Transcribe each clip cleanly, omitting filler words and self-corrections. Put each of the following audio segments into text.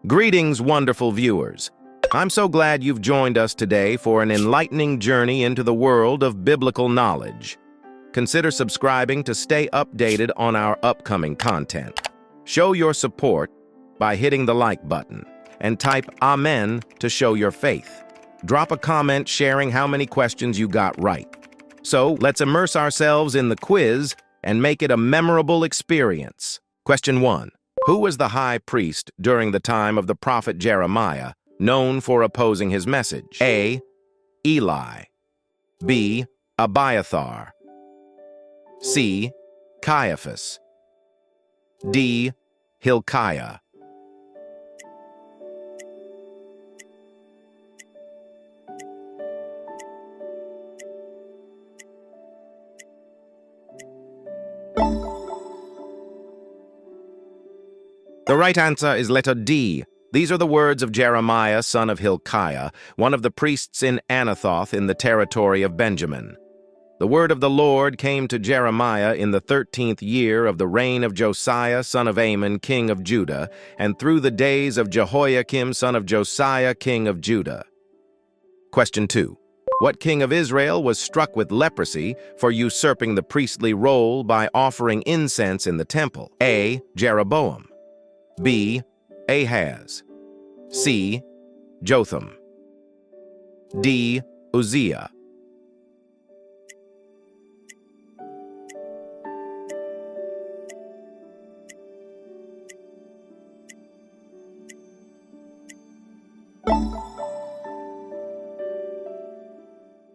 Greetings, wonderful viewers. I'm so glad you've joined us today for an enlightening journey into the world of biblical knowledge. Consider subscribing to stay updated on our upcoming content. Show your support by hitting the like button and type Amen to show your faith. Drop a comment sharing how many questions you got right. So let's immerse ourselves in the quiz and make it a memorable experience. Question 1. Who was the high priest during the time of the prophet Jeremiah, known for opposing his message? A. Eli. B. Abiathar. C. Caiaphas. D. Hilkiah. The right answer is letter D. These are the words of Jeremiah, son of Hilkiah, one of the priests in Anathoth in the territory of Benjamin. The word of the Lord came to Jeremiah in the 13th year of the reign of Josiah, son of Amon, king of Judah, and through the days of Jehoiakim, son of Josiah, king of Judah. Question 2. What king of Israel was struck with leprosy for usurping the priestly role by offering incense in the temple? A. Jeroboam. B. Ahaz. C. Jotham. D. Uzziah.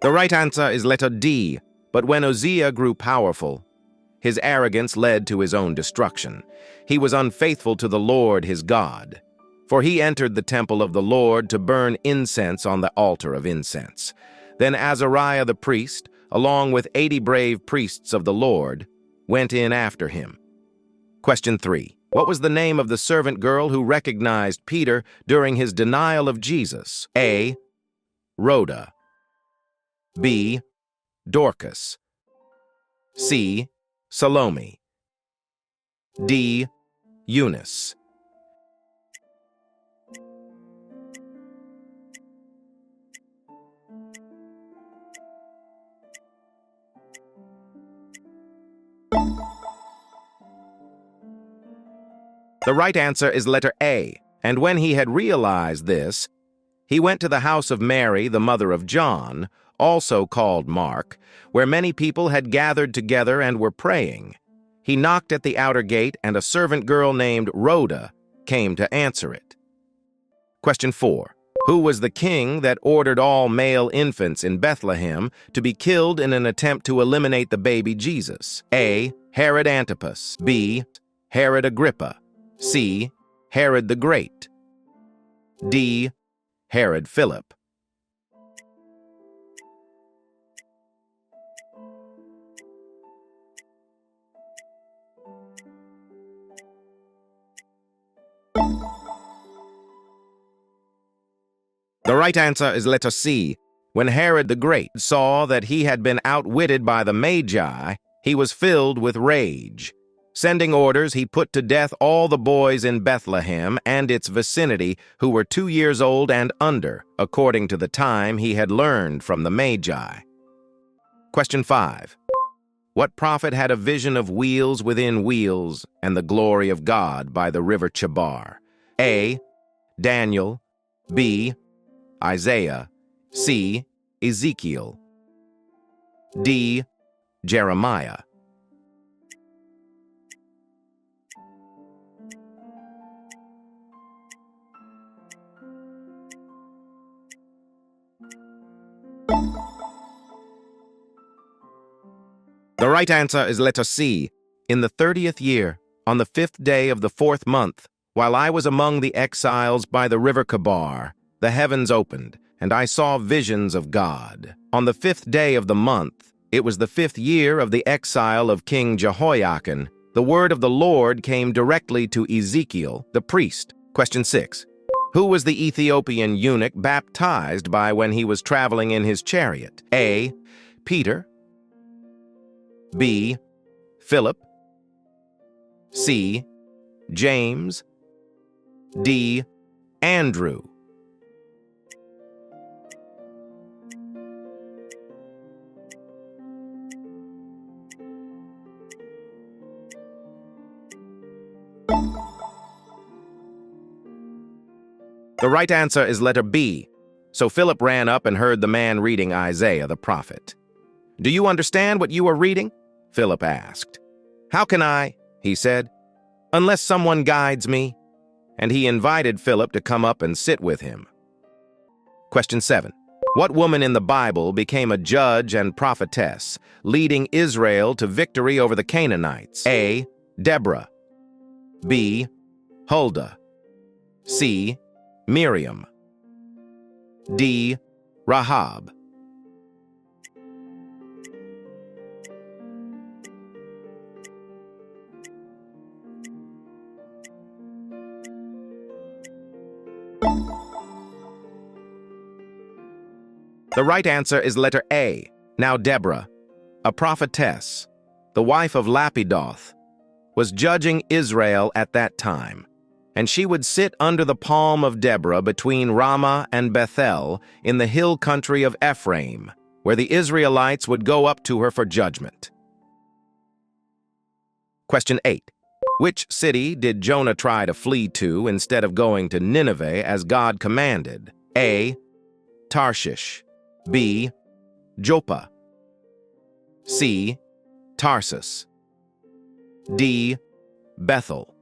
The right answer is letter D. But when Uzziah grew powerful, his arrogance led to his own destruction. He was unfaithful to the Lord his God, for he entered the temple of the Lord to burn incense on the altar of incense. Then Azariah the priest, along with 80 brave priests of the Lord, went in after him. Question 3. What was the name of the servant girl who recognized Peter during his denial of Jesus? A. Rhoda. B. Dorcas. C. Salome. D. Eunice. The right answer is letter A. And when he had realized this, he went to the house of Mary, the mother of John, also called Mark, where many people had gathered together and were praying. He knocked at the outer gate, and a servant girl named Rhoda came to answer it. Question 4. Who was the king that ordered all male infants in Bethlehem to be killed in an attempt to eliminate the baby Jesus? A. Herod Antipas. B. Herod Agrippa. C. Herod the Great. D. Herod Philip. The right answer is letter C. When Herod the Great saw that he had been outwitted by the Magi, he was filled with rage. Sending orders, he put to death all the boys in Bethlehem and its vicinity who were 2 years old and under, according to the time he had learned from the Magi. Question 5. What prophet had a vision of wheels within wheels and the glory of God by the river Chebar? A. Daniel. B. Isaiah. C. Ezekiel. D. Jeremiah. The right answer is letter C. In the 30th year, on the 5th day of the 4th month, while I was among the exiles by the river Chebar, the heavens opened, and I saw visions of God. On the 5th day of the month, it was the 5th year of the exile of King Jehoiakim, the word of the Lord came directly to Ezekiel, the priest. Question 6. Who was the Ethiopian eunuch baptized by when he was traveling in his chariot? A. Peter. B. Philip. C. James. D. Andrew. The right answer is letter B. So Philip ran up and heard the man reading Isaiah the prophet. "Do you understand what you are reading?" Philip asked. "How can I?" he said, "unless someone guides me." And he invited Philip to come up and sit with him. Question 7. What woman in the Bible became a judge and prophetess, leading Israel to victory over the Canaanites? A. Deborah. B. Huldah. C. Miriam. D. Rahab. The right answer is letter A. Now Deborah, a prophetess, the wife of Lapidoth, was judging Israel at that time, and she would sit under the palm of Deborah between Ramah and Bethel in the hill country of Ephraim, where the Israelites would go up to her for judgment. Question 8. Which city did Jonah try to flee to instead of going to Nineveh as God commanded? A. Tarshish. B. Joppa. C. Tarsus. D. Bethel.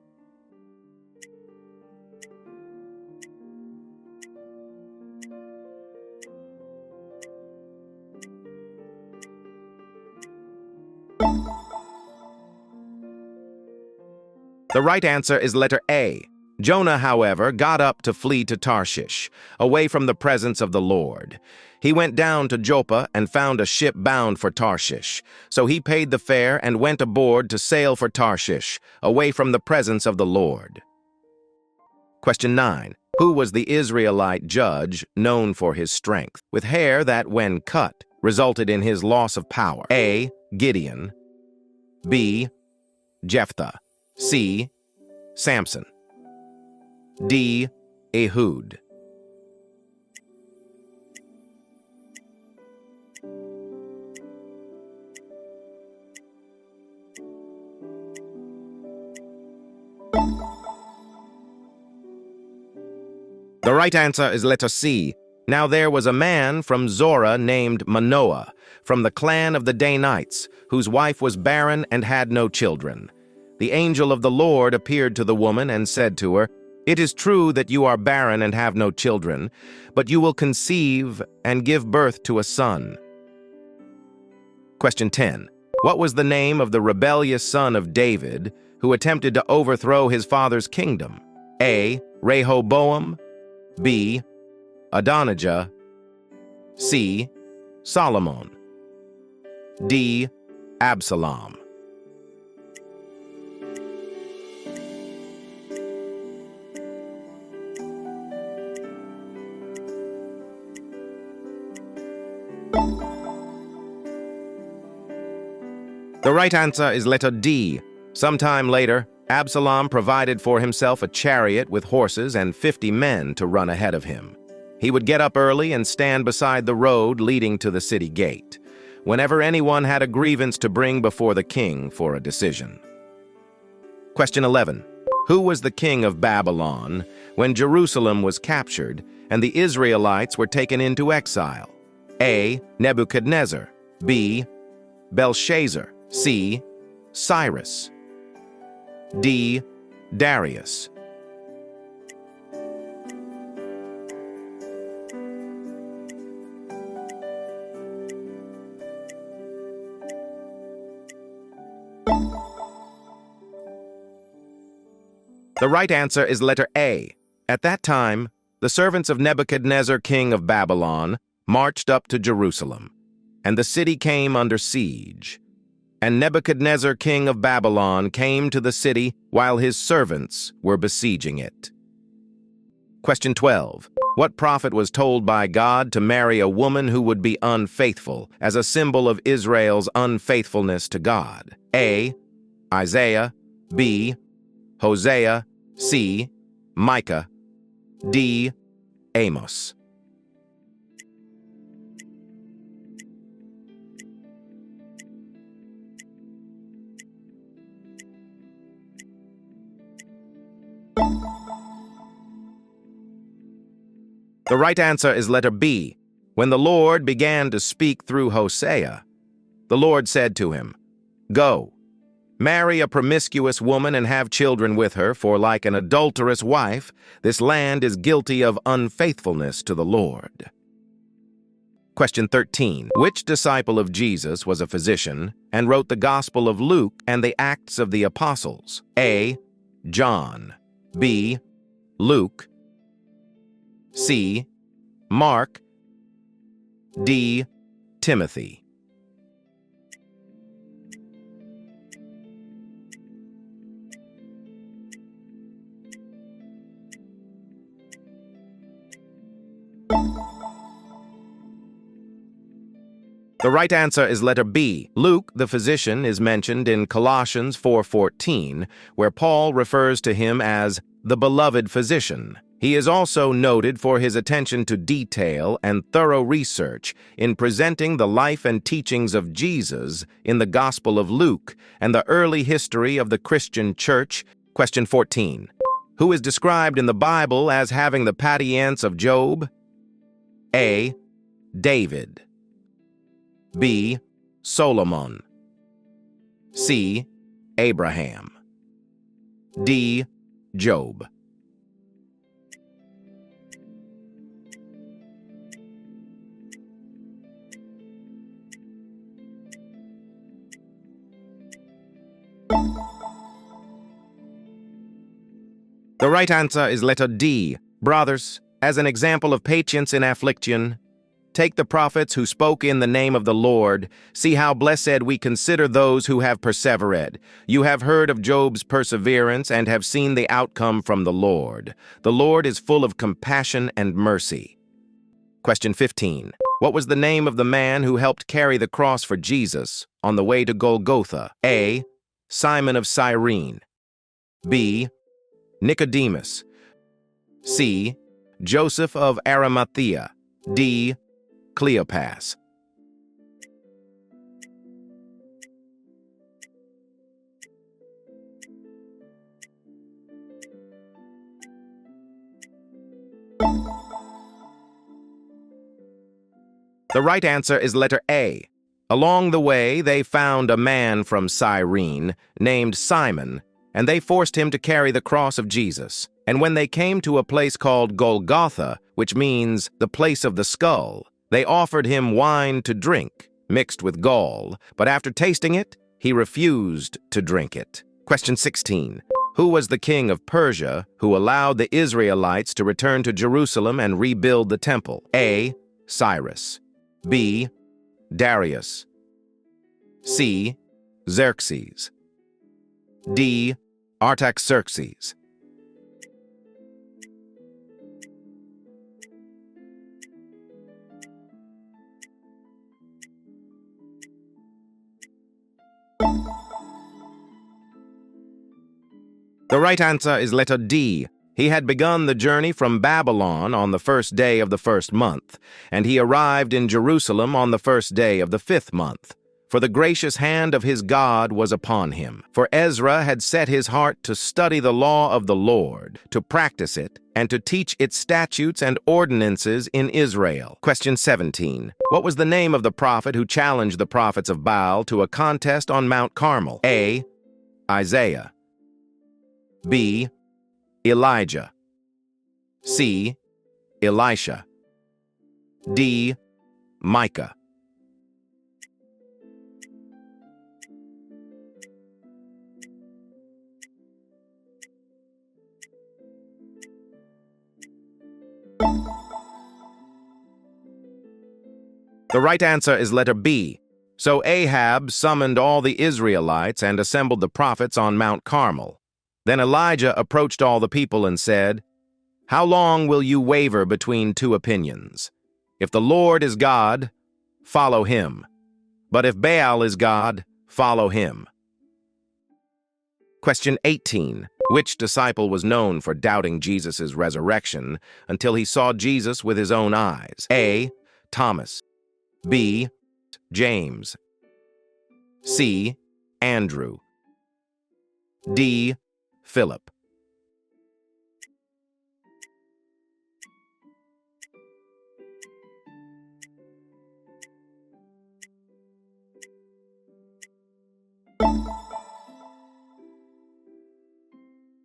The right answer is letter A. Jonah, however, got up to flee to Tarshish, away from the presence of the Lord. He went down to Joppa and found a ship bound for Tarshish, so he paid the fare and went aboard to sail for Tarshish, away from the presence of the Lord. Question 9. Who was the Israelite judge known for his strength, with hair that, when cut, resulted in his loss of power? A. Gideon. B. Jephthah. C. Samson. D. Ehud. The right answer is letter C. Now there was a man from Zorah named Manoah, from the clan of the Danites, whose wife was barren and had no children. The angel of the Lord appeared to the woman and said to her, "It is true that you are barren and have no children, but you will conceive and give birth to a son." Question 10. What was the name of the rebellious son of David who attempted to overthrow his father's kingdom? A. Rehoboam. B. Adonijah. C. Solomon. D. Absalom. The right answer is letter D. Sometime later, Absalom provided for himself a chariot with horses and 50 men to run ahead of him. He would get up early and stand beside the road leading to the city gate, whenever anyone had a grievance to bring before the king for a decision. Question 11. Who was the king of Babylon when Jerusalem was captured and the Israelites were taken into exile? A. Nebuchadnezzar. B. Belshazzar. C. Cyrus. D. Darius. The right answer is letter A. At that time, the servants of Nebuchadnezzar, king of Babylon, marched up to Jerusalem, and the city came under siege. And Nebuchadnezzar, king of Babylon, came to the city while his servants were besieging it. Question 12. What prophet was told by God to marry a woman who would be unfaithful as a symbol of Israel's unfaithfulness to God? A. Isaiah. B. Hosea. C. Micah. D. Amos. The right answer is letter B. When the Lord began to speak through Hosea, the Lord said to him, "Go, marry a promiscuous woman and have children with her, for like an adulterous wife, this land is guilty of unfaithfulness to the Lord." Question 13. Which disciple of Jesus was a physician and wrote the Gospel of Luke and the Acts of the Apostles? A. John. B. Luke. C. Mark. D. Timothy. The right answer is letter B. Luke, the physician, is mentioned in Colossians 4:14, where Paul refers to him as the beloved physician. He is also noted for his attention to detail and thorough research in presenting the life and teachings of Jesus in the Gospel of Luke and the early history of the Christian church. Question 14. Who is described in the Bible as having the patience of Job? A. David. B. Solomon. C. Abraham. D. Job. The right answer is letter D. Brothers, as an example of patience in affliction, take the prophets who spoke in the name of the Lord. See how blessed we consider those who have persevered. You have heard of Job's perseverance and have seen the outcome from the Lord. The Lord is full of compassion and mercy. Question 15. What was the name of the man who helped carry the cross for Jesus on the way to Golgotha? A. Simon of Cyrene. B. Nicodemus. C. Joseph of Arimathea. D. Cleopas. The right answer is letter A. Along the way, they found a man from Cyrene named Simon, and they forced him to carry the cross of Jesus. And when they came to a place called Golgotha, which means the place of the skull, they offered him wine to drink, mixed with gall, but after tasting it, he refused to drink it. Question 16. Who was the king of Persia who allowed the Israelites to return to Jerusalem and rebuild the temple? A. Cyrus. B. Darius. C. Xerxes. D. Artaxerxes. The right answer is letter D. He had begun the journey from Babylon on the first day of the first month, and he arrived in Jerusalem on the first day of the fifth month. For the gracious hand of his God was upon him. For Ezra had set his heart to study the law of the Lord, to practice it, and to teach its statutes and ordinances in Israel. Question 17. What was the name of the prophet who challenged the prophets of Baal to a contest on Mount Carmel? A. Isaiah. B. Elijah. C. Elisha. D. Micah. The right answer is letter B. So Ahab summoned all the Israelites and assembled the prophets on Mount Carmel. Then Elijah approached all the people and said, "How long will you waver between two opinions? If the Lord is God, follow him. But if Baal is God, follow him." Question 18. Which disciple was known for doubting Jesus' resurrection until he saw Jesus with his own eyes? A. Thomas. B. James. C. Andrew. D. Philip.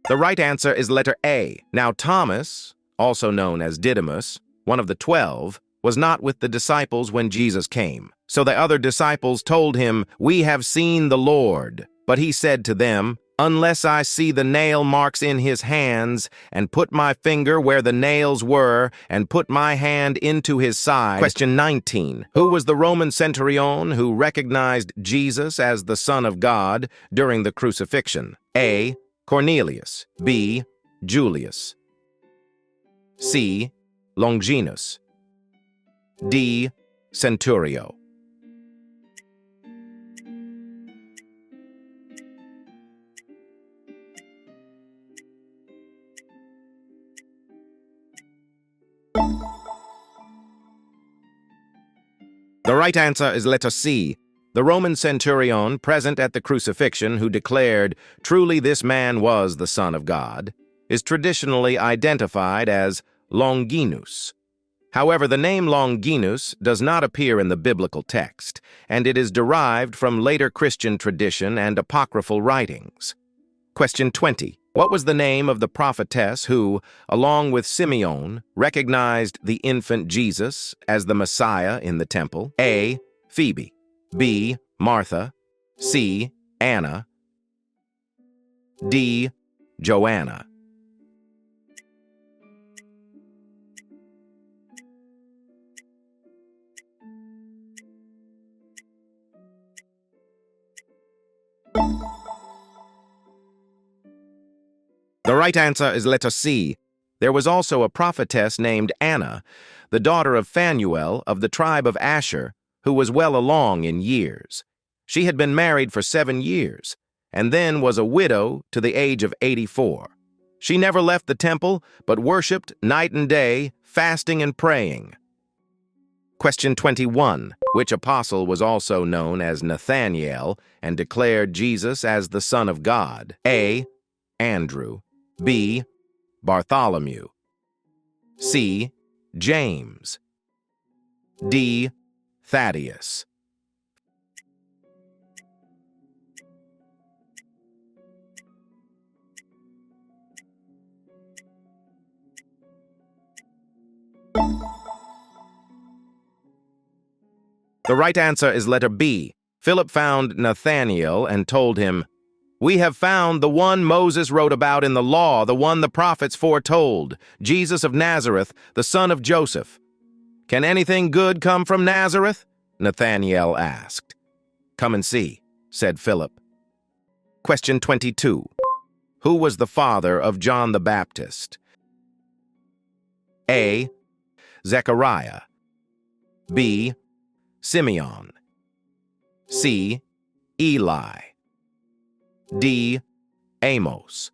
The right answer is letter A. Now, Thomas, also known as Didymus, one of the 12, was not with the disciples when Jesus came. So the other disciples told him, "We have seen the Lord." But he said to them, "Unless I see the nail marks in his hands, and put my finger where the nails were, and put my hand into his side." Question 19. Who was the Roman centurion who recognized Jesus as the Son of God during the crucifixion? A. Cornelius. B. Julius. C. Longinus. D. Centurio. The right answer is letter C. The Roman centurion present at the crucifixion who declared, "Truly this man was the Son of God," is traditionally identified as Longinus. However, the name Longinus does not appear in the biblical text, and it is derived from later Christian tradition and apocryphal writings. Question 20. What was the name of the prophetess who, along with Simeon, recognized the infant Jesus as the Messiah in the temple? A. Phoebe. B. Martha. C. Anna. D. Joanna. The right answer is letter C. There was also a prophetess named Anna, the daughter of Phanuel of the tribe of Asher, who was well along in years. She had been married for 7 years, and then was a widow to the age of 84. She never left the temple, but worshipped night and day, fasting and praying. Question 21. Which apostle was also known as Nathanael and declared Jesus as the Son of God? A. Andrew. B. Bartholomew. C. James. D. Thaddeus. The right answer is letter B. Philip found Nathanael and told him, "We have found the one Moses wrote about in the law, the one the prophets foretold, Jesus of Nazareth, the son of Joseph." "Can anything good come from Nazareth?" Nathanael asked. "Come and see," said Philip. Question 22. Who was the father of John the Baptist? A. Zechariah. B. Simeon. C. Eli. D. Amos.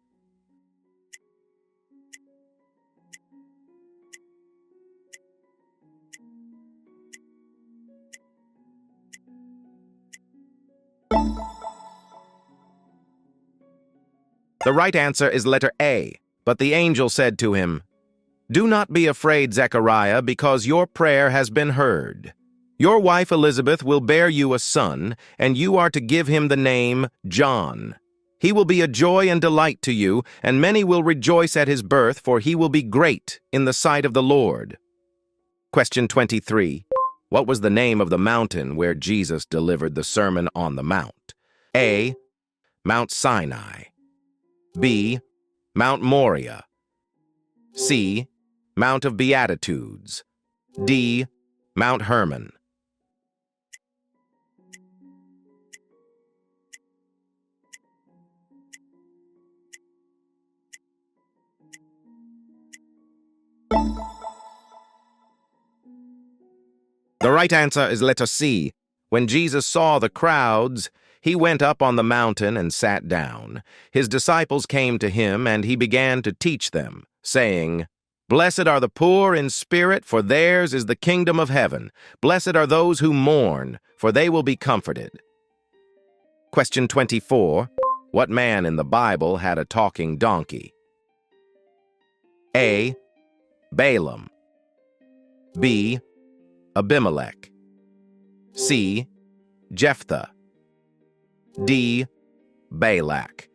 The right answer is letter A. But the angel said to him, "Do not be afraid, Zechariah, because your prayer has been heard. Your wife Elizabeth will bear you a son, and you are to give him the name John. He will be a joy and delight to you, and many will rejoice at his birth, for he will be great in the sight of the Lord." Question 23. What was the name of the mountain where Jesus delivered the Sermon on the Mount? A. Mount Sinai. B. Mount Moriah. C. Mount of Beatitudes. D. Mount Hermon. The right answer is letter C. When Jesus saw the crowds, He went up on the mountain and sat down. His disciples came to him, and he began to teach them, saying, "Blessed are the poor in spirit, for theirs is the kingdom of heaven. Blessed are those who mourn, for they will be comforted." Question 24. What man in the Bible had a talking donkey? A. Balaam. B. Abimelech. C. Jephthah. D. Balak.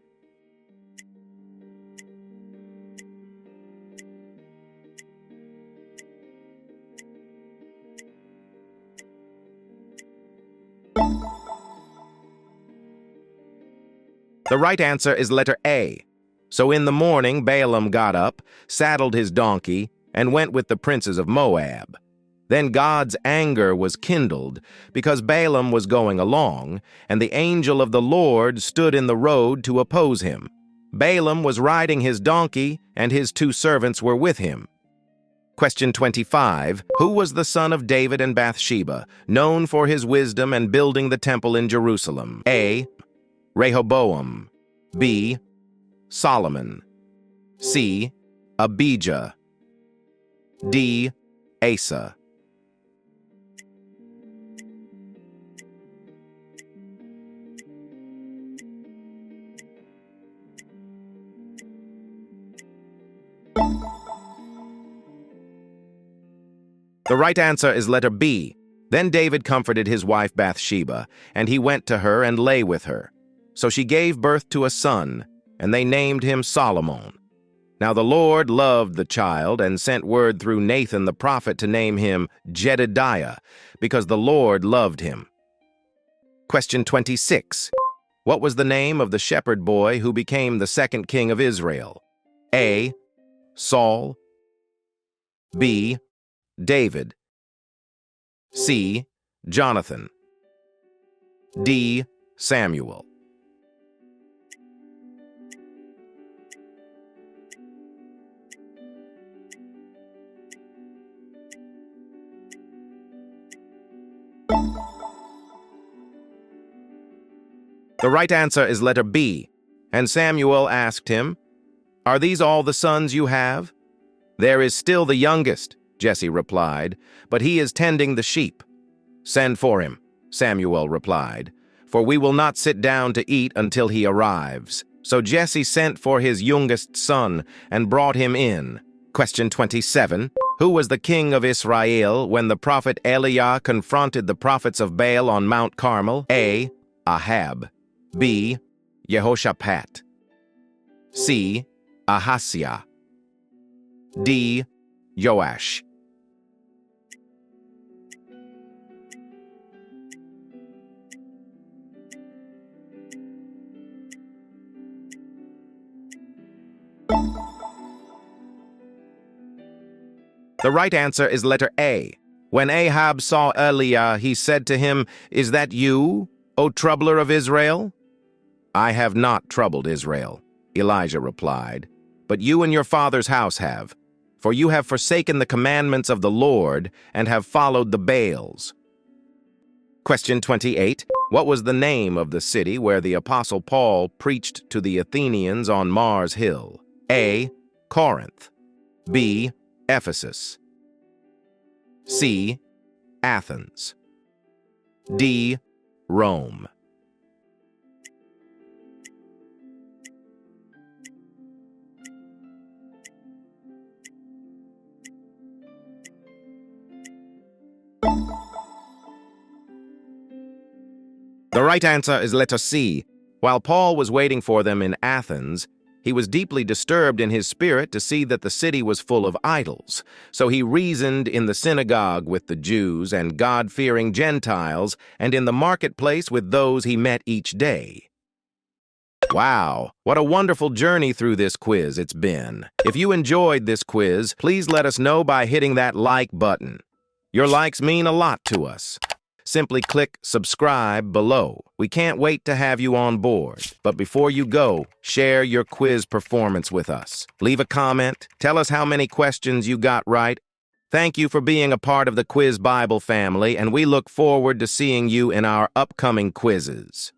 The right answer is letter A. So in the morning, Balaam got up, saddled his donkey, and went with the princes of Moab. Then God's anger was kindled, because Balaam was going along, and the angel of the Lord stood in the road to oppose him. Balaam was riding his donkey, and his 2 servants were with him. Question 25. Who was the son of David and Bathsheba, known for his wisdom and building the temple in Jerusalem? A. Rehoboam. B. Solomon. C. Abijah. D. Asa. The right answer is letter B. Then David comforted his wife Bathsheba, and he went to her and lay with her. So she gave birth to a son, and they named him Solomon. Now the Lord loved the child and sent word through Nathan the prophet to name him Jedediah, because the Lord loved him. Question 26. What was the name of the shepherd boy who became the second king of Israel? A. Saul. B. David. C. Jonathan. D. Samuel. The right answer is letter B. And Samuel asked him, "Are these all the sons you have?" "There is still the youngest," Jesse replied, "but he is tending the sheep." "Send for him," Samuel replied, "for we will not sit down to eat until he arrives." So Jesse sent for his youngest son and brought him in. Question 27. Who was the king of Israel when the prophet Eliah confronted the prophets of Baal on Mount Carmel? A. Ahab. B. Jehoshaphat. C. Ahaziah. D. Joash. The right answer is letter A. When Ahab saw Eliah, he said to him, "Is that you, O troubler of Israel?" "I have not troubled Israel," Elijah replied, "but you and your father's house have. For you have forsaken the commandments of the Lord and have followed the Baals." Question 28. What was the name of the city where the Apostle Paul preached to the Athenians on Mars Hill? A. Corinth. B. Ephesus. C. Athens. D. Rome. The right answer is letter C. While Paul was waiting for them in Athens, he was deeply disturbed in his spirit to see that the city was full of idols. So he reasoned in the synagogue with the Jews and God-fearing Gentiles, and in the marketplace with those he met each day. Wow, what a wonderful journey through this quiz it's been. If you enjoyed this quiz, please let us know by hitting that like button. Your likes mean a lot to us. Simply click subscribe below. We can't wait to have you on board. But before you go, share your quiz performance with us. Leave a comment. Tell us how many questions you got right. Thank you for being a part of the Quiz Bible family, and we look forward to seeing you in our upcoming quizzes.